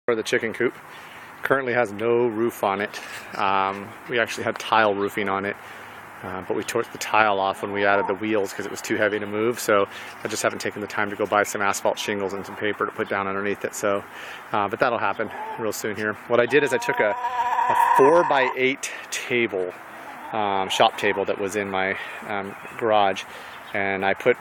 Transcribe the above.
For the chicken coop. Currently has no roof on it. We actually had tile roofing on it, but we took the tile off when we added the wheels because it was too heavy to move, so I just haven't taken the time to go buy some asphalt shingles and some paper to put down underneath it. So, but that'll happen real soon here. What I did is I took a 4x8 table, shop table that was in my garage, and I put